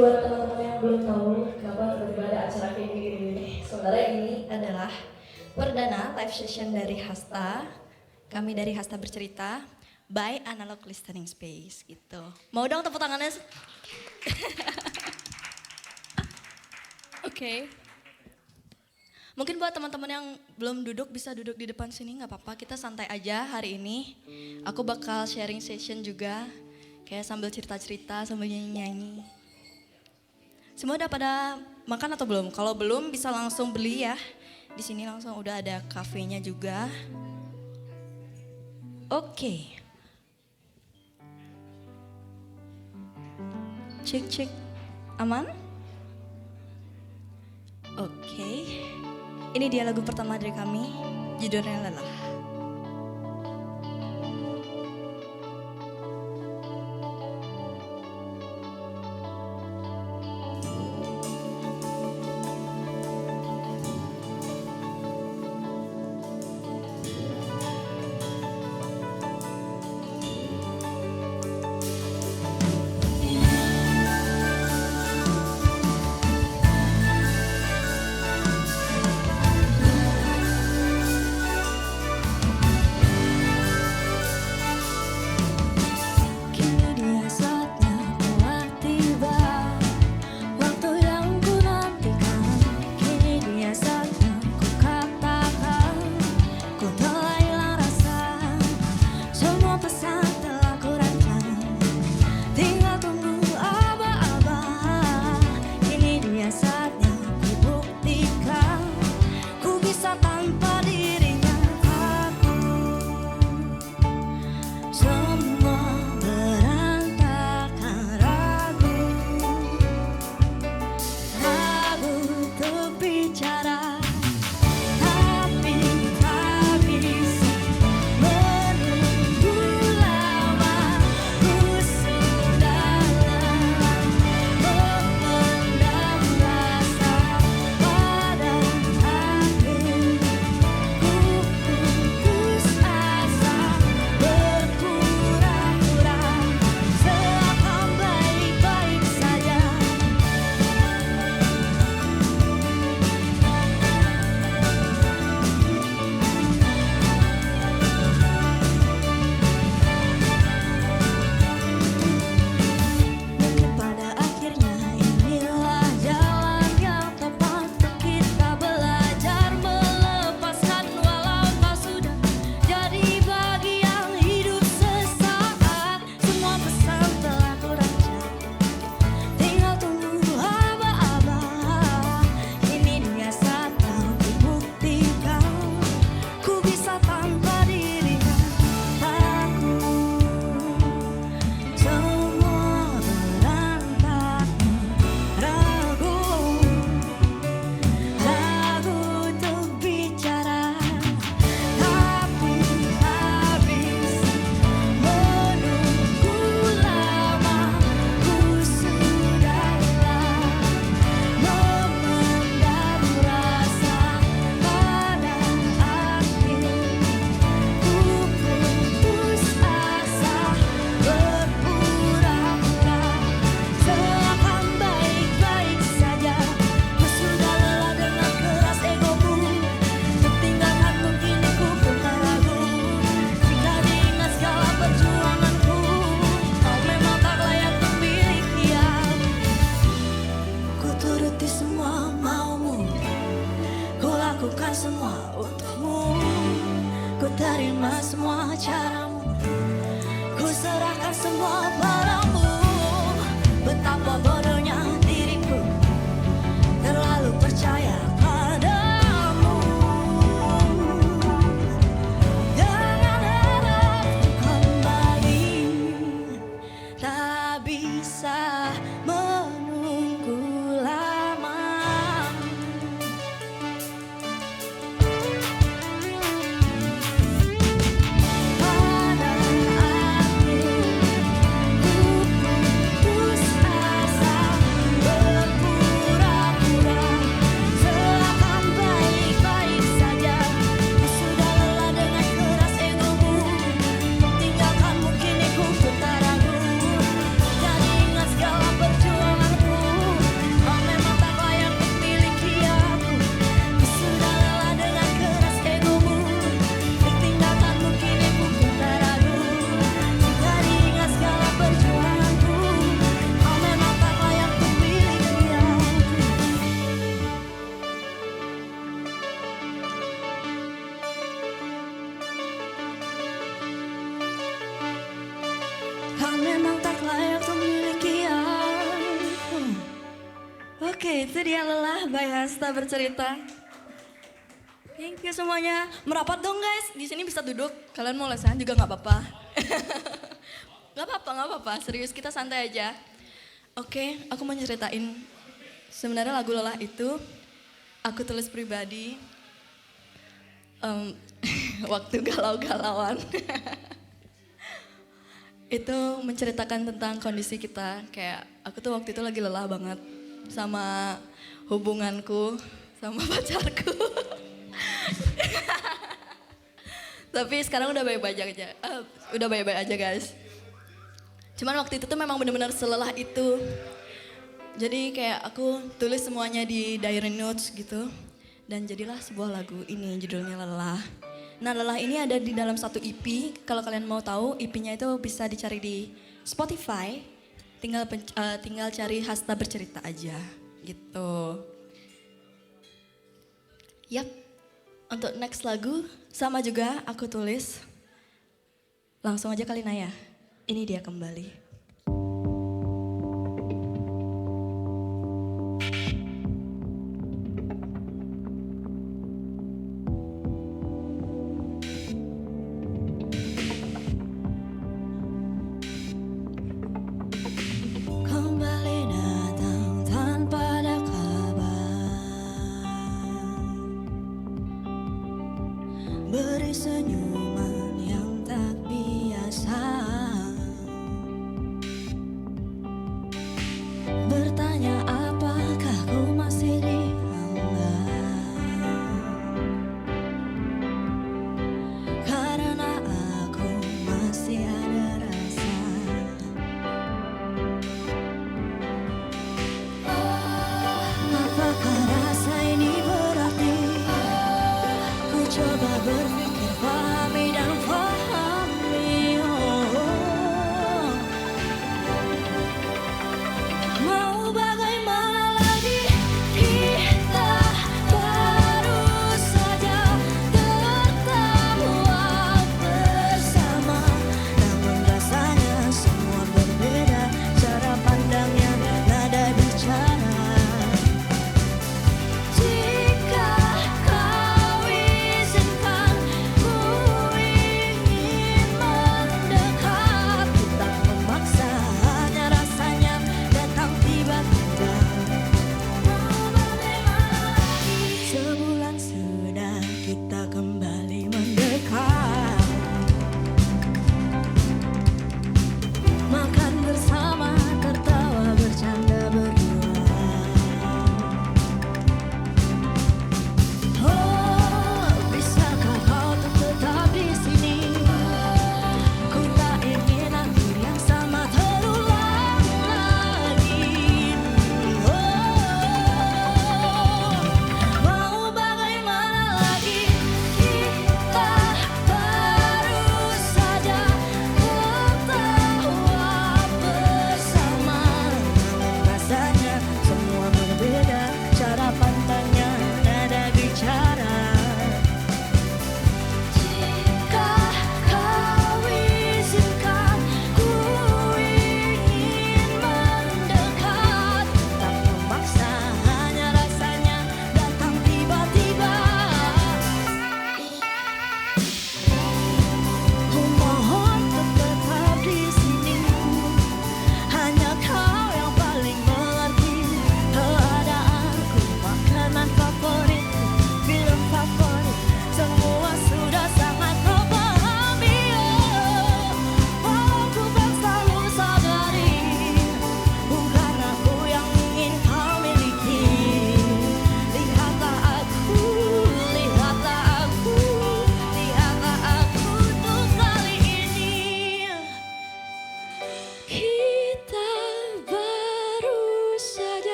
buat teman-teman yang belum tahu kenapa tiba-tiba ada acara kayak gini, sebenarnya ini adalah perdana live session dari Hasta. Kami dari Hasta bercerita by Analog Listening Space gitu. Mau dong tepuk tangannya? Oke. Mungkin buat teman-teman yang belum duduk bisa duduk di depan sini, nggak apa-apa, kita santai aja hari ini. Aku bakal sharing session juga, kayak sambil cerita-cerita, sambil nyanyi-nyanyi. Semua udah pada makan atau belum? Kalau belum bisa langsung beli ya. Di sini langsung udah ada kafenya juga. Oke. Cek. Aman? Oke. Ini dia lagu pertama dari kami, judulnya Lelah. Semua untukmu, ku terima semua caramu, ku serahkan semua padamu. Betapa bodohnya diriku, terlalu percaya padamu. Dengan harap kembali, tak bisa menunggu lama. Pada akhir Oke, itu dia Lelah by Hasta bercerita. Thank you semuanya. Merapat dong guys, di sini bisa duduk. Kalian mau lesehan juga nggak apa-apa. Nggak apa-apa. Serius kita santai aja. Oke, aku mau ceritain. Sebenarnya lagu Lelah itu aku tulis pribadi. Waktu galau-galauan. Itu menceritakan tentang kondisi kita. Kayak aku tuh waktu itu lagi lelah banget sama hubunganku sama pacarku. Tapi sekarang udah baik-baik aja. Udah baik-baik aja guys. Cuman waktu itu tuh memang benar-benar selelah itu. Jadi kayak aku tulis semuanya di diary notes gitu. Dan jadilah sebuah lagu ini judulnya Lelah. Nah Lelah ini ada di dalam satu EP. Kalau kalian mau tahu EP-nya itu bisa dicari di Spotify. Tinggal cari Hasta Bercerita aja gitu. Yap, untuk next lagu sama juga aku tulis. Langsung aja kali Naya. Ini dia kembali. Beri senyuman yang tak biasa,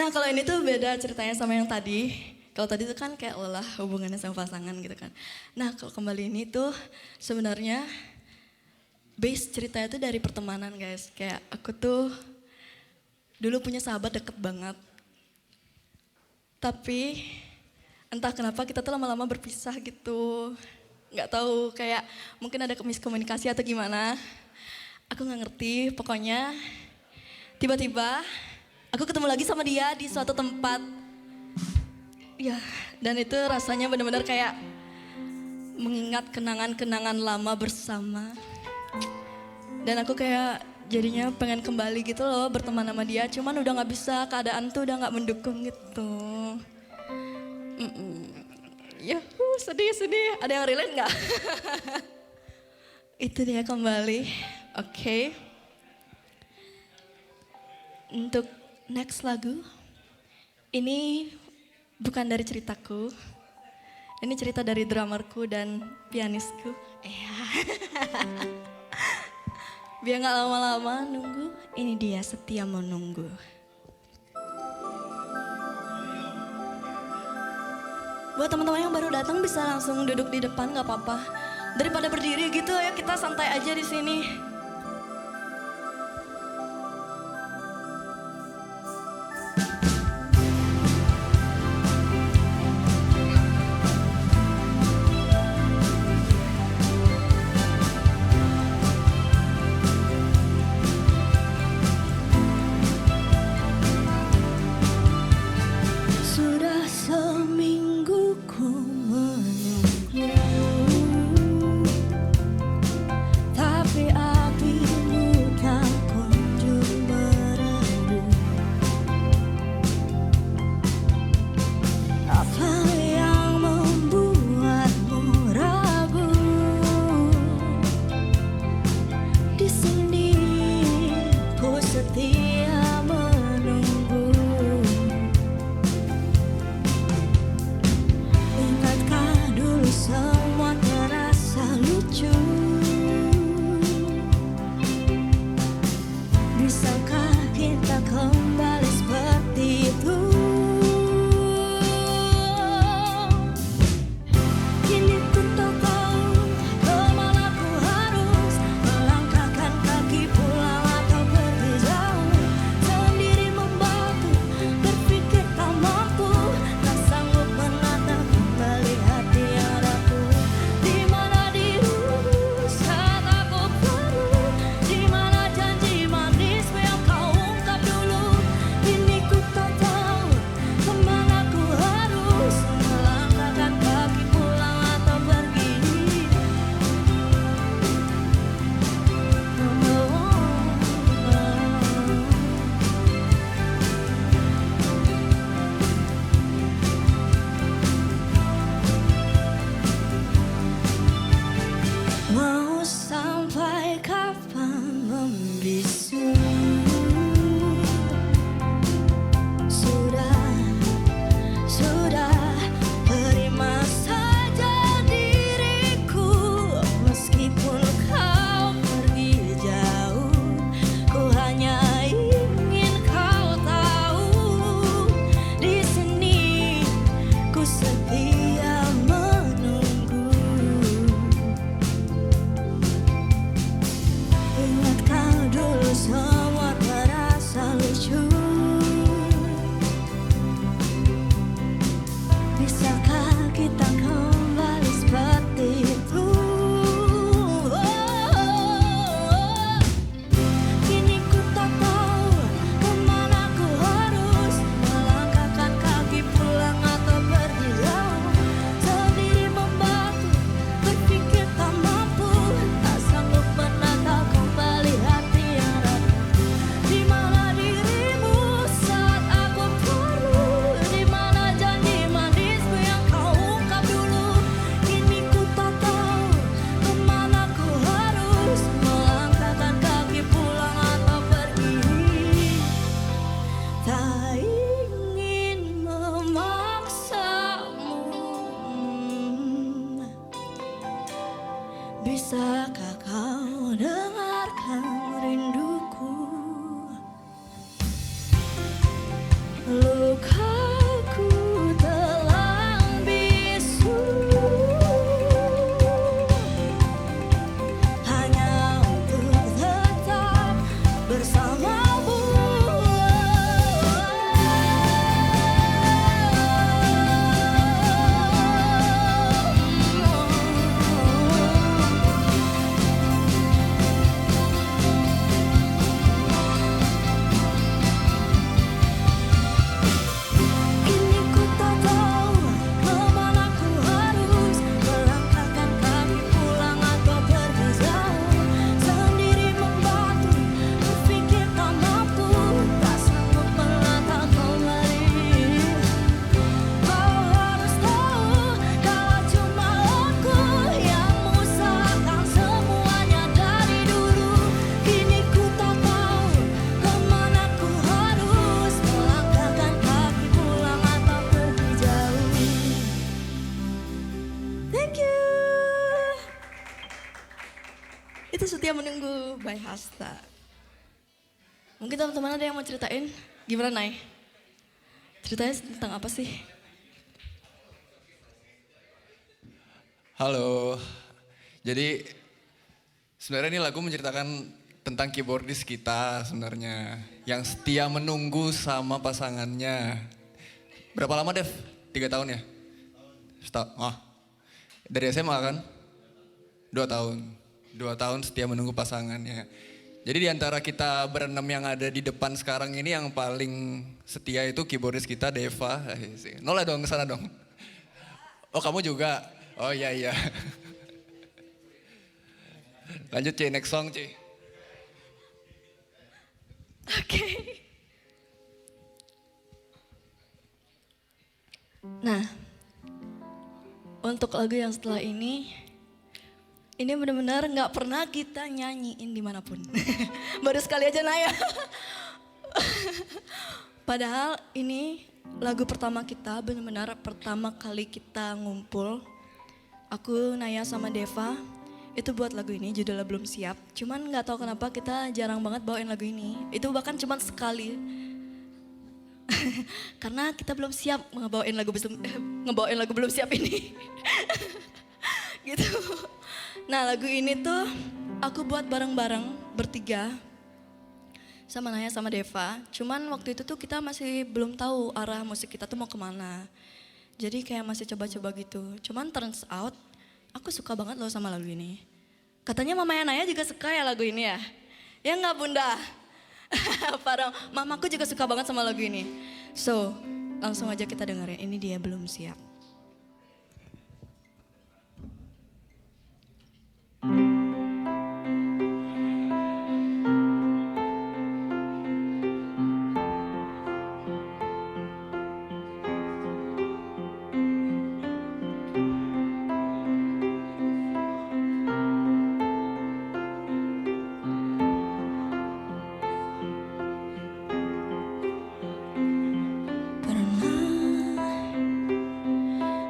Nah kalau ini tuh beda ceritanya sama yang tadi. Kalau tadi tuh kan kayak lelah hubungannya sama pasangan gitu kan. Nah kalau kembali ini tuh sebenarnya base ceritanya tuh dari pertemanan guys. Kayak aku tuh dulu punya sahabat deket banget. Tapi entah kenapa kita tuh lama-lama berpisah gitu. Nggak tahu kayak mungkin ada miskomunikasi atau gimana. Aku nggak ngerti, pokoknya tiba-tiba aku ketemu lagi sama dia di suatu tempat. Ya, dan itu rasanya benar-benar kayak mengingat kenangan-kenangan lama bersama. Dan aku kayak jadinya pengen kembali gitu loh berteman sama dia. Cuman udah gak bisa, keadaan tuh udah gak mendukung gitu. Ya, sedih. Ada yang relate gak? Itu dia kembali. Oke. Untuk next lagu. Ini bukan dari ceritaku. Ini cerita dari drummerku dan pianisku. Biar gak lama-lama nunggu, ini dia Setia Menunggu. Buat teman-teman yang baru datang bisa langsung duduk di depan gak apa-apa. Daripada berdiri gitu ya kita santai aja di sini. Bisakah kau dengarkan rinduku? Setia Menunggu by Hasta. Mungkin teman-teman ada yang mau ceritain gimana Nay? Ceritanya tentang apa sih? Halo, jadi sebenarnya ini lagu menceritakan tentang keyboardis kita sebenarnya. Yang setia menunggu sama pasangannya. Berapa lama Dev? 3 tahun ya? Dari SMA kan? 2 tahun. 2 tahun setia menunggu pasangannya. Jadi di antara kita berenam yang ada di depan sekarang ini yang paling setia itu keyboardis kita Deva. Noleh dong, ke sana dong. Oh kamu juga? Oh iya iya. Lanjut C, next song C. Oke. Nah, untuk lagu yang setelah ini benar-benar nggak pernah kita nyanyiin dimanapun. Baru sekali aja Naya. Padahal ini lagu pertama kita, benar-benar pertama kali kita ngumpul. Aku, Naya sama Deva, itu buat lagu ini judulnya Belum Siap. Cuman nggak tahu kenapa kita jarang banget bawain lagu ini. Itu bahkan cuman sekali. Karena kita belum siap ngebawain lagu belum siap ini. Gitu. Nah lagu ini tuh aku buat bareng-bareng bertiga sama Naya sama Deva. Cuman waktu itu tuh kita masih belum tahu arah musik kita tuh mau kemana. Jadi kayak masih coba-coba gitu. Cuman turns out aku suka banget loh sama lagu ini. Katanya mamanya Naya juga suka ya lagu ini ya? Ya enggak bunda? Parah, mamaku juga suka banget sama lagu ini. So, langsung aja kita dengerin. Ini dia Belum Siap.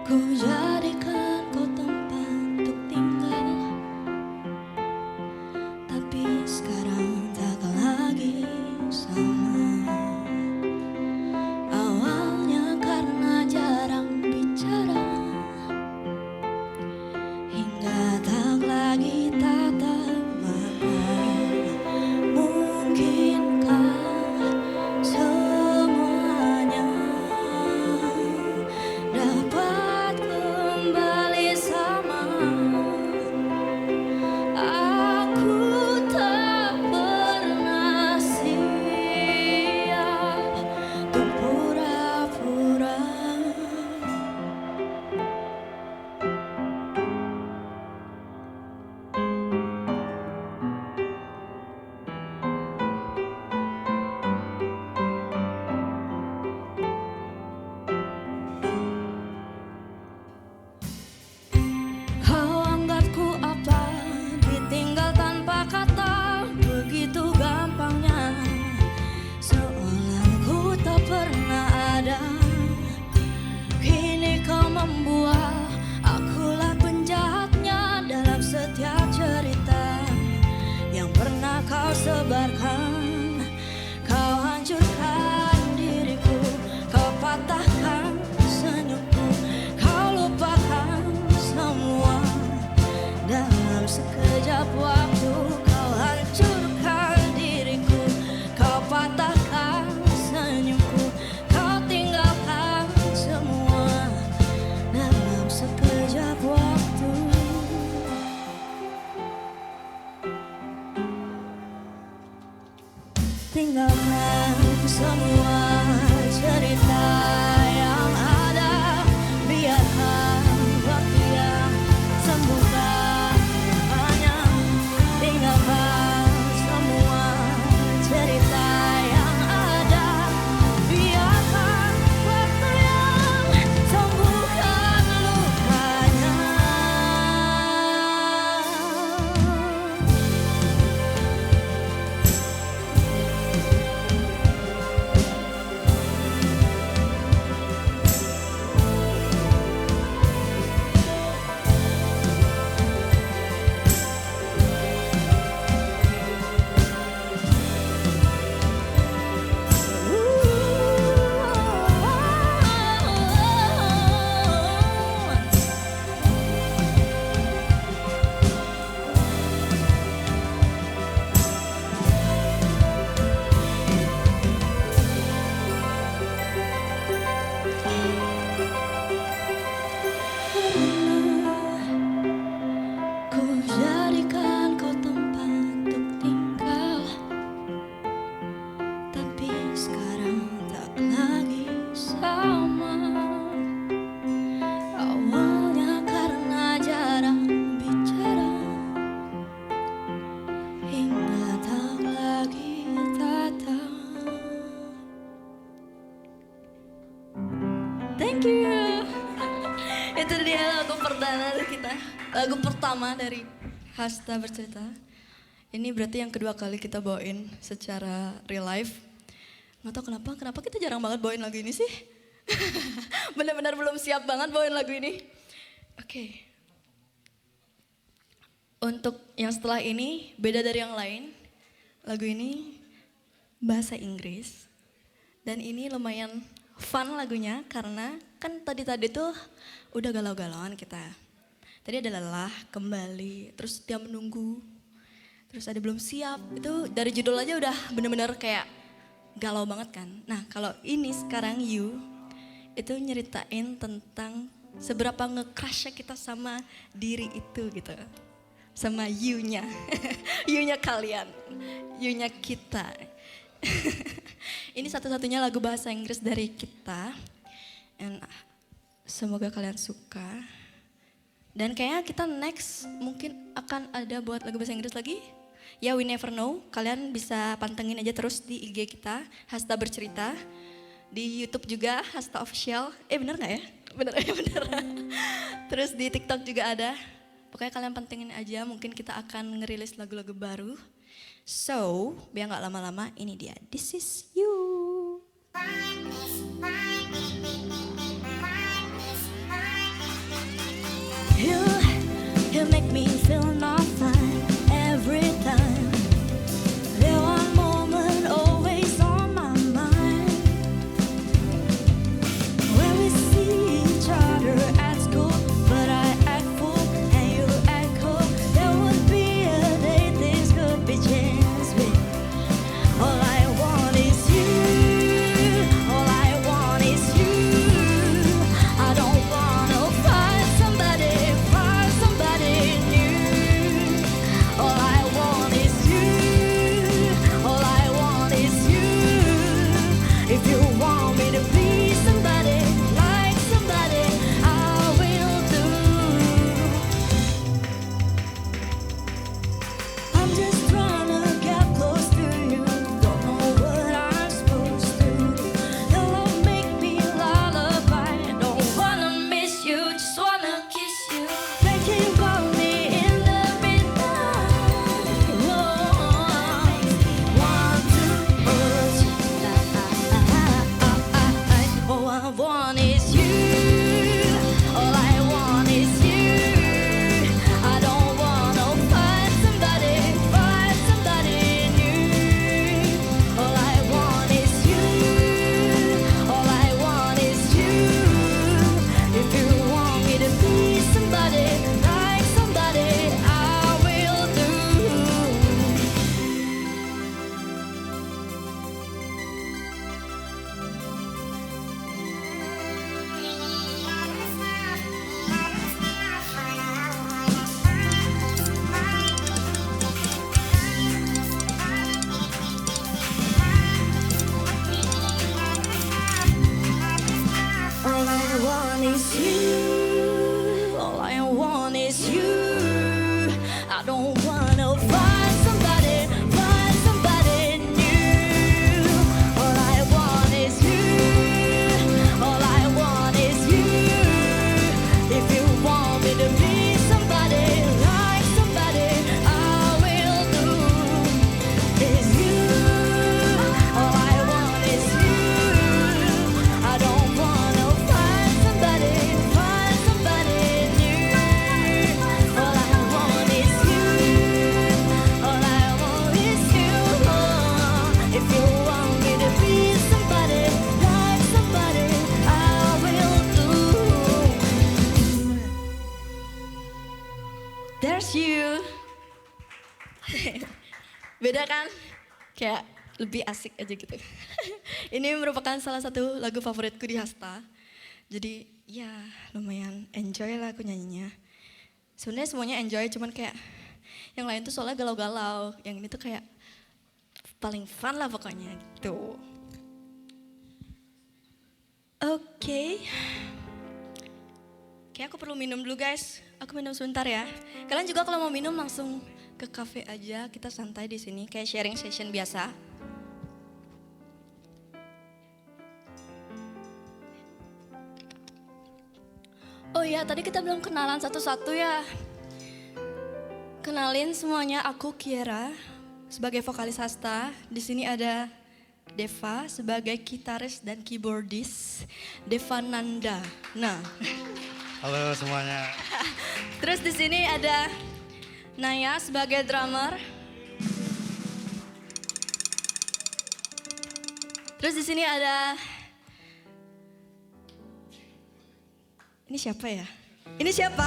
Ku jadikan kau tempat untuk tinggal, tapi sekarang takkan lagi sama. Awalnya karena jarang bicara, hingga tak lagi tatap mata. Mungkinkah semuanya dapat ku Thank you. Itu dia lagu perdana dari kita. Lagu pertama dari Hasta Bercerita. Ini berarti yang kedua kali kita bawain secara real life. Nggak tahu kenapa kita jarang banget bawain lagu ini sih. Benar-benar belum siap banget bawain lagu ini. Oke. Untuk yang setelah ini beda dari yang lain. Lagu ini bahasa Inggris. Dan ini lumayan fun lagunya karena kan tadi tuh udah galau-galauan kita. Tadi ada lelah, kembali, terus dia menunggu. Terus ada belum siap, itu dari judul aja udah bener-bener kayak galau banget kan. Nah kalau ini sekarang You, itu nyeritain tentang seberapa nge-crush-nya kita sama diri itu gitu. Sama You-nya, You-nya kalian, You-nya kita. Ini satu-satunya lagu bahasa Inggris dari kita. And semoga kalian suka. Dan kayaknya kita next mungkin akan ada buat lagu bahasa Inggris lagi. Ya we never know. Kalian bisa pantengin aja terus di IG kita, Hasta Bercerita. Di YouTube juga, Hasta Official. Bener gak ya? Bener ya bener. Terus di TikTok juga ada. Pokoknya kalian pantengin aja, mungkin kita akan ngerilis lagu-lagu baru. So, biar gak lama-lama, ini dia. This is You. You make me feel not fine every time. There one moment always on my mind. When we see each other at school, but I act fool and you act cool. There would be a day things could be changed with. All I want is you. All I want is you. I don't wanna find somebody new. All I want is you. All I want is you. If you want me to be somebody, like somebody, I will do. I'm just trying to get close to you. Don't know what I'm supposed to do. Your love make me lullaby. Don't wanna miss you, just wanna kiss you. Thinking about me in the midnight. Want too much. All I want is you. All I want is you. I don't wanna find somebody new. All I want is you. All I want is you. If you want me to be somebody, like somebody, I will do. All I want is you. All I want is you. I don't wanna find somebody new. All I want is you. All I want is you. If you want me to be somebody, like somebody, I will do. Is you. All I want is you. I don't wanna find somebody new. All I want is you. All I want is you. If you want me to be somebody, like somebody, I will do. There's you. Beda kan? Kayak lebih asik aja gitu. Ini merupakan salah satu lagu favoritku di Hasta. Jadi ya lumayan enjoy lah aku nyanyinya. Sebenarnya semuanya enjoy, cuman kayak yang lain tuh soalnya galau-galau. Yang ini tuh kayak paling fun lah pokoknya gitu. Oke. Kayak aku perlu minum dulu guys. Aku minum sebentar ya. Kalian juga kalau mau minum langsung ke cafe aja. Kita santai di sini kayak sharing session biasa. Oh iya, tadi kita belum kenalan satu-satu ya. Kenalin semuanya, aku Kiera sebagai vokalis Hasta. Di sini ada Deva sebagai gitaris dan keyboardis, Deva Nanda. Nah, Halo semuanya. terus di sini ada Naya sebagai drummer. Terus di sini ada ini siapa ya? Ini siapa?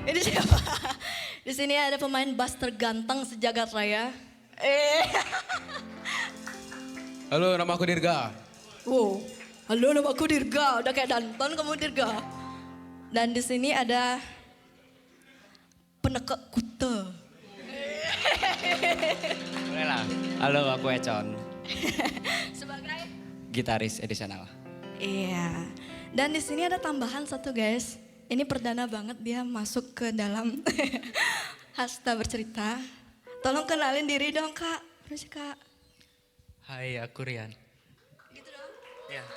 Ini siapa? Di sini ada pemain bass terganteng sejagat raya. Halo, nama aku Dirga. Wow, halo nama aku Dirga. Udah kayak Danton kamu Dirga. Dan di sini ada penekuk kute. Boleh lah. Halo, aku Econ. Sebagai Gitaris additional. iya. Dan di sini ada tambahan satu guys. Ini perdana banget dia masuk ke dalam Hasta bercerita. Tolong kenalin diri dong kak. Permisi kak. Hai, aku Rian. Gitu dong. Ya,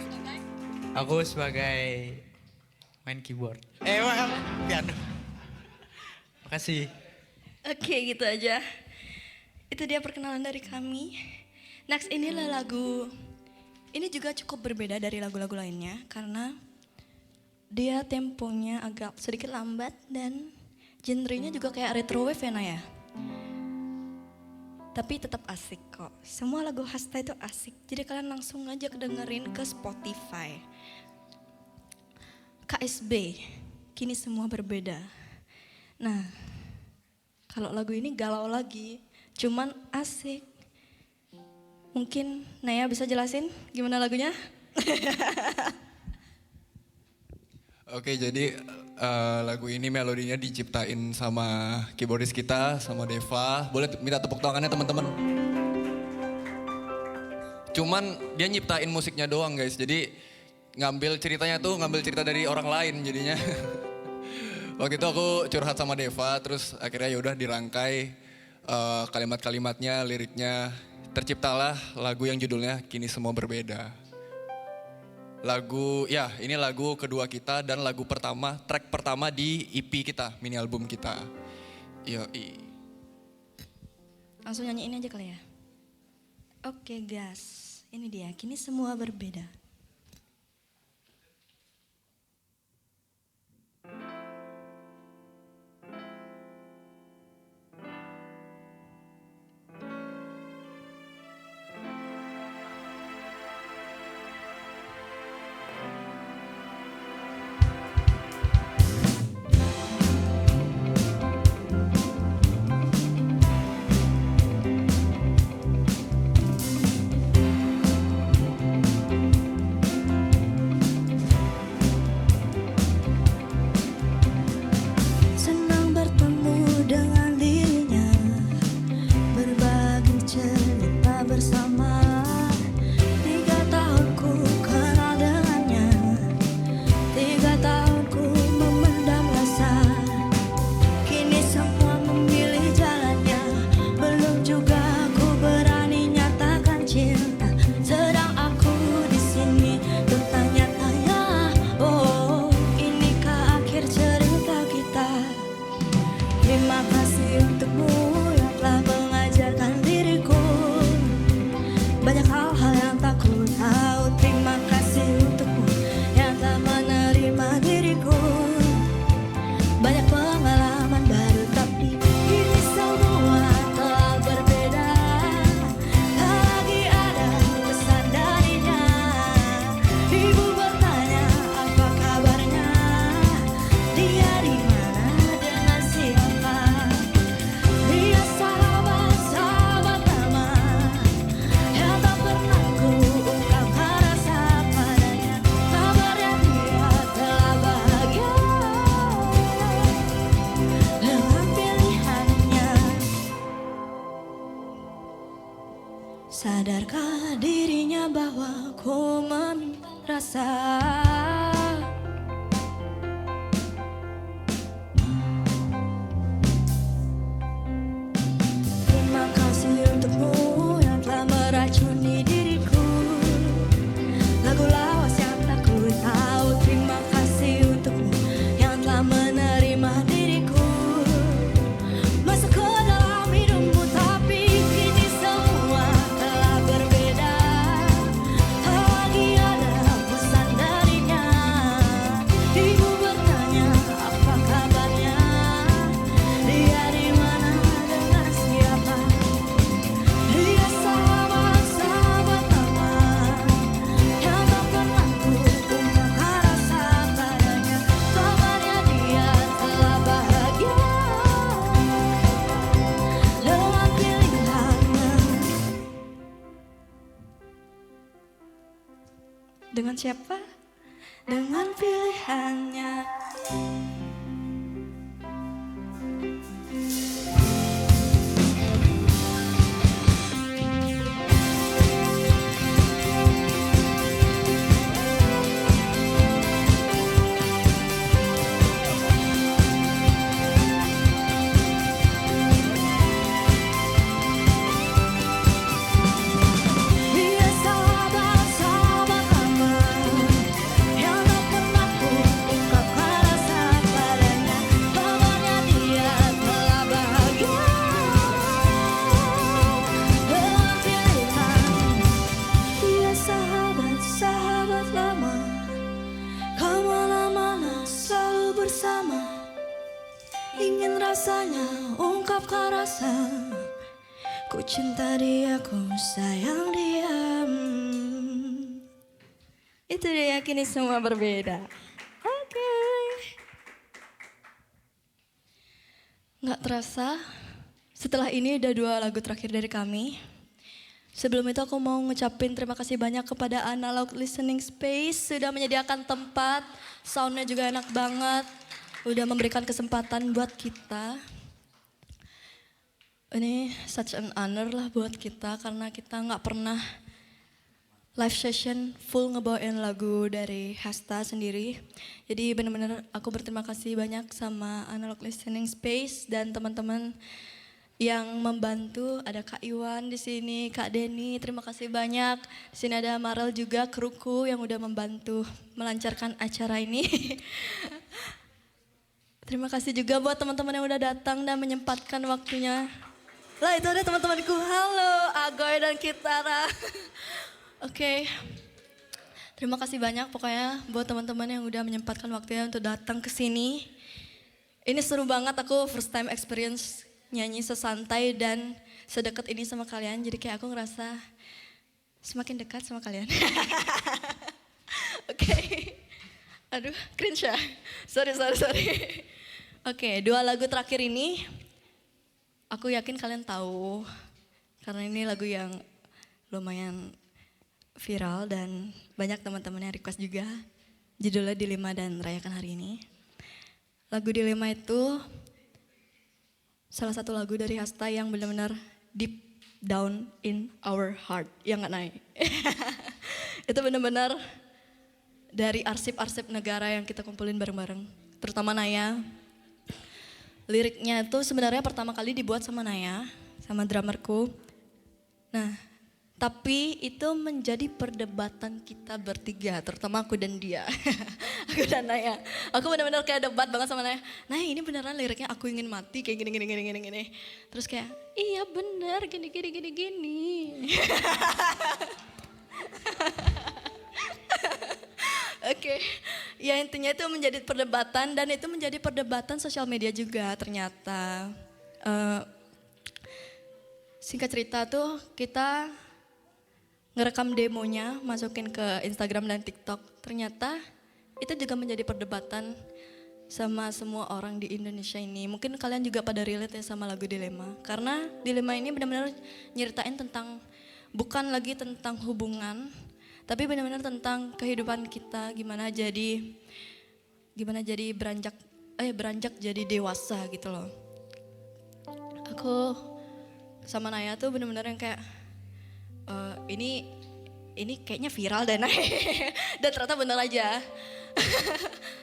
Sebagai aku sebagai main keyboard. Piano. Makasih. Oke gitu aja. Itu dia perkenalan dari kami. Next inilah lagu. Ini juga cukup berbeda dari lagu-lagu lainnya karena dia temponya agak sedikit lambat dan genrenya juga kayak retro wave ya Naya. Tapi tetap asik kok. Semua lagu Hasta itu asik. Jadi kalian langsung aja kedengerin ke Spotify. KSB, kini semua berbeda. Nah, kalau lagu ini galau lagi, cuman asik. Mungkin Naya bisa jelasin gimana lagunya? Oke, jadi lagu ini melodinya diciptain sama keyboardis kita, sama Deva. Boleh minta tepuk tangannya teman-teman. Cuman dia nyiptain musiknya doang guys, jadi ngambil ceritanya tuh ngambil cerita dari orang lain jadinya. Waktu itu aku curhat sama Deva, terus akhirnya yaudah dirangkai kalimat-kalimatnya, liriknya. Terciptalah lagu yang judulnya Kini Semua Berbeda. Lagu, ya ini lagu kedua kita dan lagu pertama, track pertama di EP kita, mini album kita. Yoi. Langsung nyanyiin aja kali ya. Oke gas, ini dia, kini semua berbeda. Senang bertemu dengan dirinya, berbagi cerita bersama. 3 tahun ku kenal dengannya, 3 tahun ku memendam rasa. Kini semua memilih jalannya, belum juga ku berani nyatakan cinta. Sedang aku di sini bertanya-tanya, oh inikah akhir cerita kita? Terima kasih untukmu yang telah mengajarkan diriku banyak hal-hal yang tak ku tahu. Terima kasih untukmu yang telah menerima diriku banyak pengalaman baru. Tapi ini semua telah berbeda. Tak lagi ada pesan darinya. Ibu bertanya apa kabarnya, dia di mana dengan siapa. Dia sahabat-sahabat lama yang tak pernah ku ungkapkan rasa padanya. Kabarnya dia telah bahagia dengan pilihannya. Sadarkah dirinya bahwa ku merasa terima kasih untukmu yang telah meracuni diriku lagu lawas yang tak ku tahu. Terima kasih siapa dengan pilihannya. Dia sahabat-sahabat lama yang tak pernah ku ungkapkan rasa padanya. Kabarnya dia telah bahagia dengan pilihan. Dia sahabat-sahabat lama, kemana-mana selalu bersama. Ingin rasanya ungkapkan rasa, ku cinta dia, ku sayang dia. Itu dia, kini semua berbeda. Oke. Nggak terasa, setelah ini udah 2 lagu terakhir dari kami. Sebelum itu aku mau ngucapin terima kasih banyak kepada Analog Listening Space. Sudah menyediakan tempat, soundnya juga enak banget. Udah memberikan kesempatan buat kita. Ini such an honor lah buat kita karena kita nggak pernah live session full ngebawain lagu dari Hasta sendiri. Jadi benar-benar aku berterima kasih banyak sama Analog Listening Space dan teman-teman yang membantu. Ada Kak Iwan di sini, Kak Denny, terima kasih banyak. Di sini ada Marel juga, kruku yang udah membantu melancarkan acara ini. Terima kasih juga buat teman-teman yang udah datang dan menyempatkan waktunya. Lah itu ada teman-temanku, halo Agoy dan Kitara. Oke, terima kasih banyak pokoknya buat teman-teman yang udah menyempatkan waktunya untuk datang ke sini. Ini seru banget, aku first time experience nyanyi sesantai dan sedekat ini sama kalian. Jadi kayak aku ngerasa semakin dekat sama kalian. Oke, aduh cringe ya, sorry. Oke, 2 lagu terakhir ini aku yakin kalian tahu karena ini lagu yang lumayan viral dan banyak teman-teman yang request juga. Judulnya Dilema dan Rayakan Hari Ini. Lagu Dilema itu salah satu lagu dari Hasta yang benar-benar deep down in our heart, yang gak naik. Itu benar-benar dari arsip-arsip negara yang kita kumpulin bareng-bareng, terutama Naya. Liriknya itu sebenarnya pertama kali dibuat sama Naya, sama drummerku. Nah, tapi itu menjadi perdebatan kita bertiga, terutama aku dan dia. Aku dan Naya. Aku benar-benar kayak debat banget sama Naya. Nah, ini beneran liriknya aku ingin mati kayak gini. Terus kayak, iya bener gini. Oke, ya intinya itu menjadi perdebatan dan itu menjadi perdebatan sosial media juga ternyata. Singkat cerita tuh kita ngerekam demonya, masukin ke Instagram dan TikTok. Ternyata itu juga menjadi perdebatan sama semua orang di Indonesia ini. Mungkin kalian juga pada relate ya sama lagu Dilema. Karena Dilema ini benar-benar nyeritain tentang, bukan lagi tentang hubungan, tapi benar-benar tentang kehidupan kita, gimana jadi beranjak jadi dewasa gitu loh. Aku sama Naya tuh benar-benar yang kayak ini kayaknya viral deh Naya. Dan ternyata bener aja.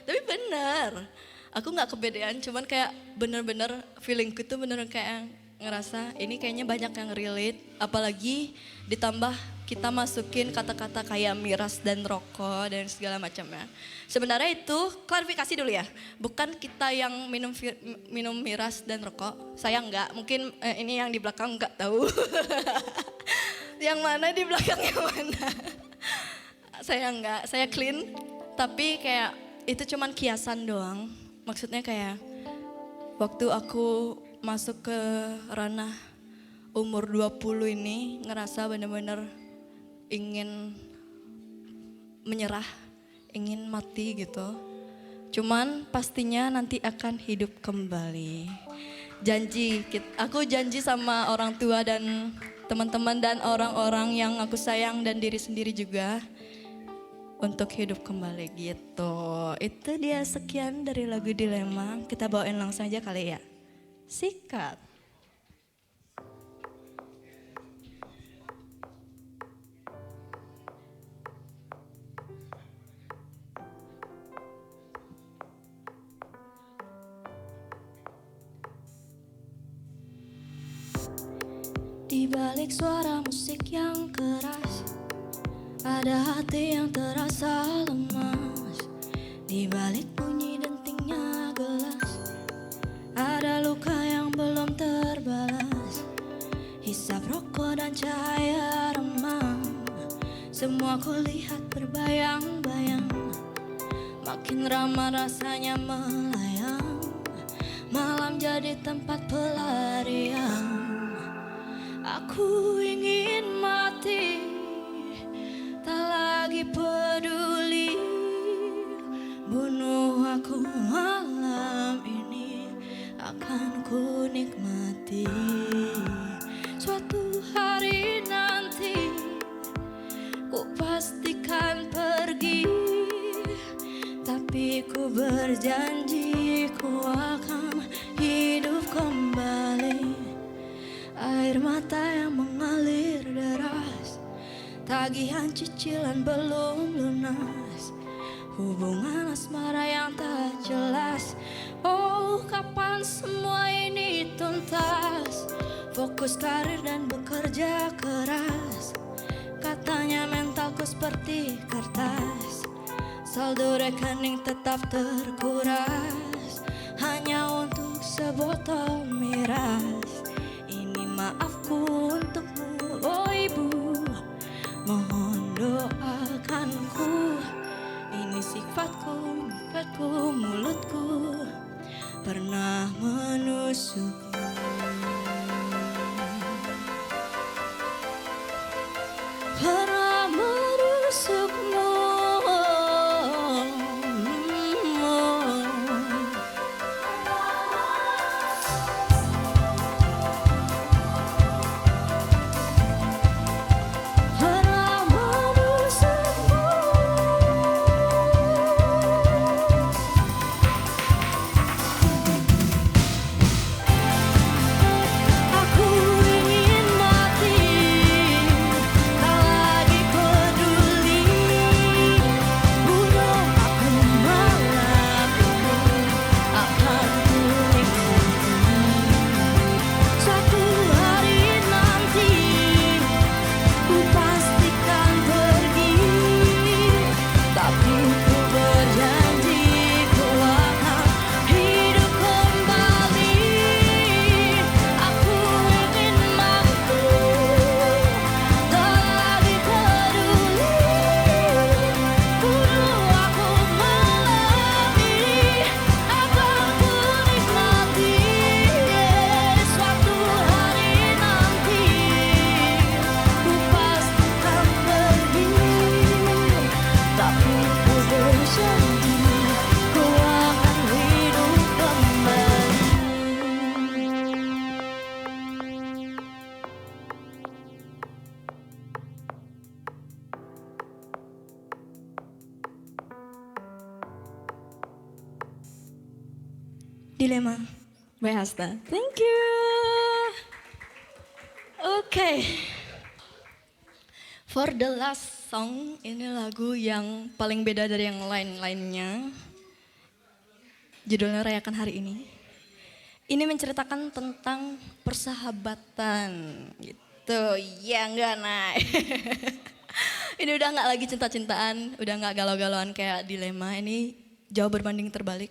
Tapi bener, aku nggak kepedean, cuman kayak bener-bener feelingku tuh bener kayak ngerasa ini kayaknya banyak yang relate, apalagi ditambah kita masukin kata-kata kayak miras dan rokok dan segala macamnya. Sebenarnya itu klarifikasi dulu ya, bukan kita yang minum miras dan rokok. Saya enggak, mungkin ini yang di belakang enggak tahu. Yang mana di belakang yang mana. Saya enggak, saya clean. Tapi kayak itu cuman kiasan doang. Maksudnya kayak waktu aku masuk ke ranah umur 20 ini ngerasa bener-bener ingin menyerah, ingin mati gitu. Cuman pastinya nanti akan hidup kembali. Aku janji sama orang tua dan teman-teman dan orang-orang yang aku sayang dan diri sendiri juga. untuk hidup kembali gitu. Itu dia sekian dari lagu Dilema. Kita bawain langsung aja kali ya. Sikat. Di balik suara musik yang keras, ada hati yang terasa lemas. Di balik bunyi dentingnya gelas, ada luka yang belum terbalas. Hisap rokok dan cahaya remang, semua kulihat berbayang-bayang. Makin ramah rasanya melayang, malam jadi tempat pelarian. Aku ingin mati, tak lagi peduli. Bunuh aku malam ini, akan ku nikmati. Suatu hari nanti, ku pastikan pergi. Tapi ku berjanji, ku akan hidup kembali. Air mata yang mengalir deras, tagihan cicilan belum lunas. Hubungan asmara yang tak jelas. Oh, kapan semua ini tuntas? Fokus karir dan bekerja keras. Katanya mentalku seperti kertas, saldo rekening tetap terkuras, hanya untuk sebotol miras. Ini maafku untukmu, oh ibu, mohon doakanku. Ini sifatku, mulutku pernah menusukmu. Pernah menusukmu. Pernah menusukmu. Aku ingin mati, tak lagi peduli. Bunuh aku malam ini, akan ku nikmati. Suatu hari nanti, ku pastikan pergi. Tapi ku berjanji, ku akan hidup kembali. Aku ingin mati, tak lagi peduli. Bunuh aku malam ini, akan ku nikmati. Suatu hari nanti, ku pastikan pergi. Tapi ku berjanji, ku akan hidup kembali. Dilema by Hasta. Thank you. Oke. For the last song, ini lagu yang paling beda dari yang lain-lainnya. Judulnya Rayakan Hari Ini. Ini menceritakan tentang persahabatan gitu. Ya enggak, Nay. Ini udah nggak lagi cinta-cintaan, udah nggak galau-galauan kayak Dilema. Ini jauh berbanding terbalik.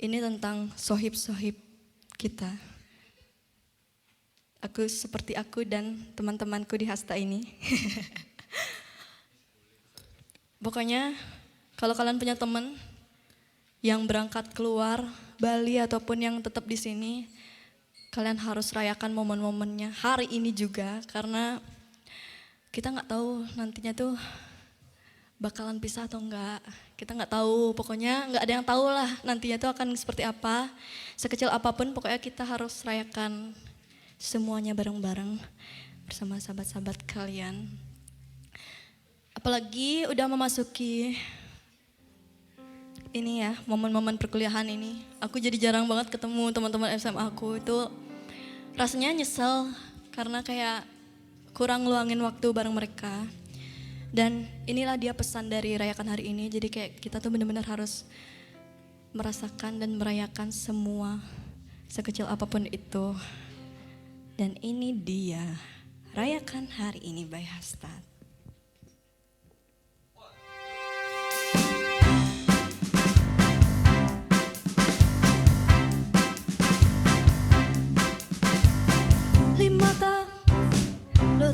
Ini tentang sohib-sohib kita. Aku seperti aku dan teman-temanku di Hasta ini. Pokoknya kalau kalian punya teman yang berangkat keluar Bali ataupun yang tetap di sini, kalian harus rayakan momen-momennya hari ini juga, karena kita nggak tahu nantinya tuh bakalan pisah atau enggak. Kita nggak tahu, pokoknya nggak ada yang tahu lah nantinya tuh akan seperti apa. Sekecil apapun pokoknya kita harus rayakan semuanya bareng-bareng bersama sahabat-sahabat kalian. Apalagi udah memasuki ini ya, momen-momen perkuliahan ini. Aku jadi jarang banget ketemu teman-teman SMA aku. Itu rasanya nyesel karena kayak kurang luangin waktu bareng mereka. Dan inilah dia pesan dari Rayakan Hari Ini. Jadi kayak kita tuh benar-benar harus merasakan dan merayakan semua sekecil apapun itu. Dan ini dia Rayakan Hari Ini by Hastad.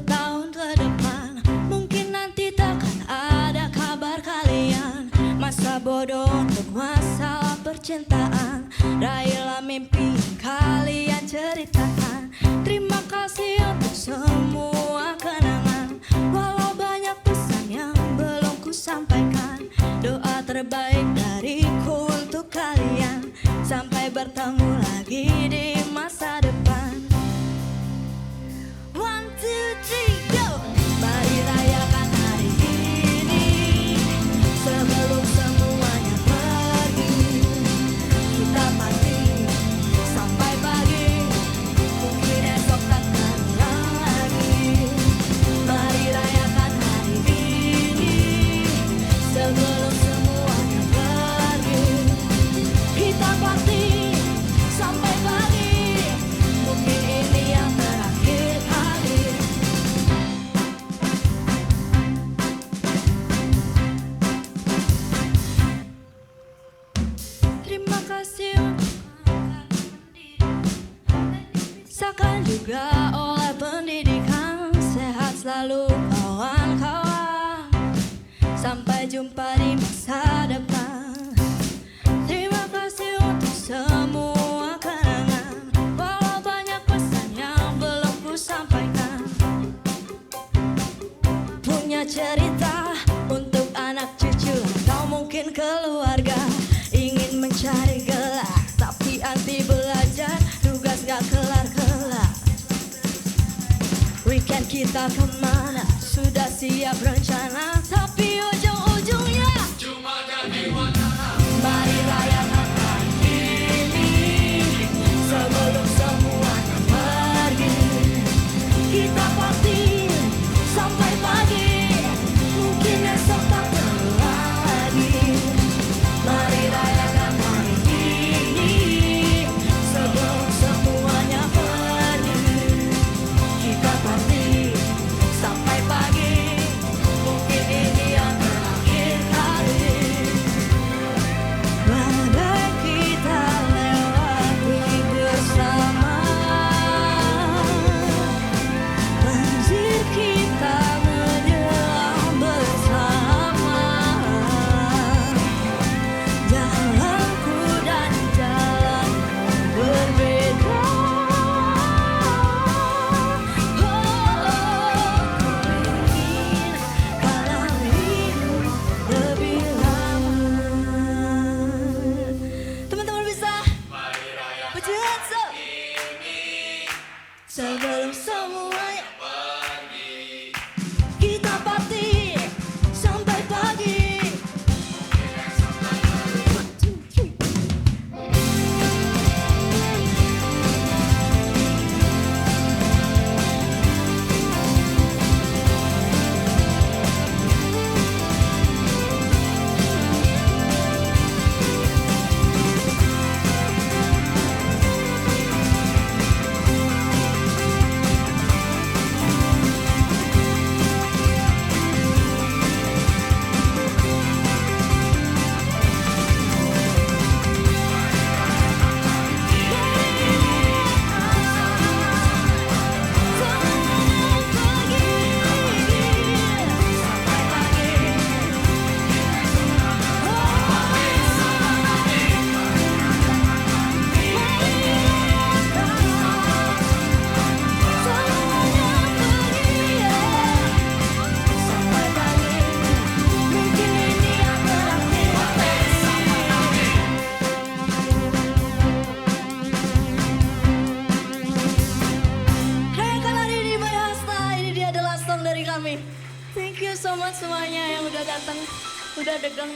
Tahun ke depan mungkin nanti takkan ada kabar kalian. Masa bodoh untuk masalah percintaan. Raihlah mimpi yang kalian ceritakan. Terima kasih untuk semua kenangan. Walau banyak pesan yang belum ku sampaikan. Doa terbaik dariku untuk kalian. Sampai bertemu lagi di masa depan. 1, 2, 3, go! Mari rayakan hari ini sebelum semuanya pergi. Kita party sampai pagi, mungkin esok takkan ulang lagi. Mari rayakan hari ini sebelum semuanya pergi. Kita party sampai pagi, mungkin ini yang terakhir kali. Terima kasih Sakan juga oleh pendidikan. Sehat selalu kawan-kawan. Sampai jumpa di masa depan. Terima kasih untuk semua kenangan. Walau banyak pesan yang belum ku sampaikan. Punya cerita untuk anak cucu atau mungkin keluarga. Ingin mencari gelar tapi anti belajar. Tugas gak kelar-kelar. Weekend kita kemana? Sudah siap rencana. Tapi ujung-ujungnya cuma jadi wacana. Mari rayakan hari ini sebelum semuanya pergi. Kita party sampai pagi, mungkin esok tak terulang lagi. Mari rayakan hari ini sebelum semuanya pergi. Kita party sampai pagi, mungkin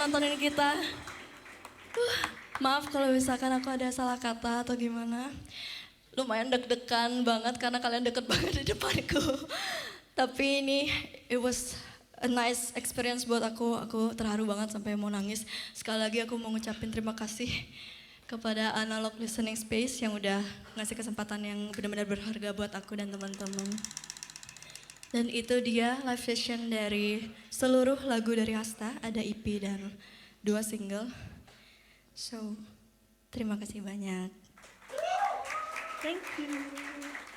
nontonin kita. Maaf kalau misalkan aku ada salah kata atau gimana. Lumayan deg-degan banget karena kalian deket banget di depanku. Tapi ini it was a nice experience buat aku. Aku terharu banget sampai mau nangis. Sekali lagi aku mau ngucapin terima kasih kepada Analog Listening Space yang udah ngasih kesempatan yang benar-benar berharga buat aku dan teman-teman. Dan itu dia live session dari seluruh lagu dari Hasta, ada EP dan 2 single. So, terima kasih banyak. Thank you.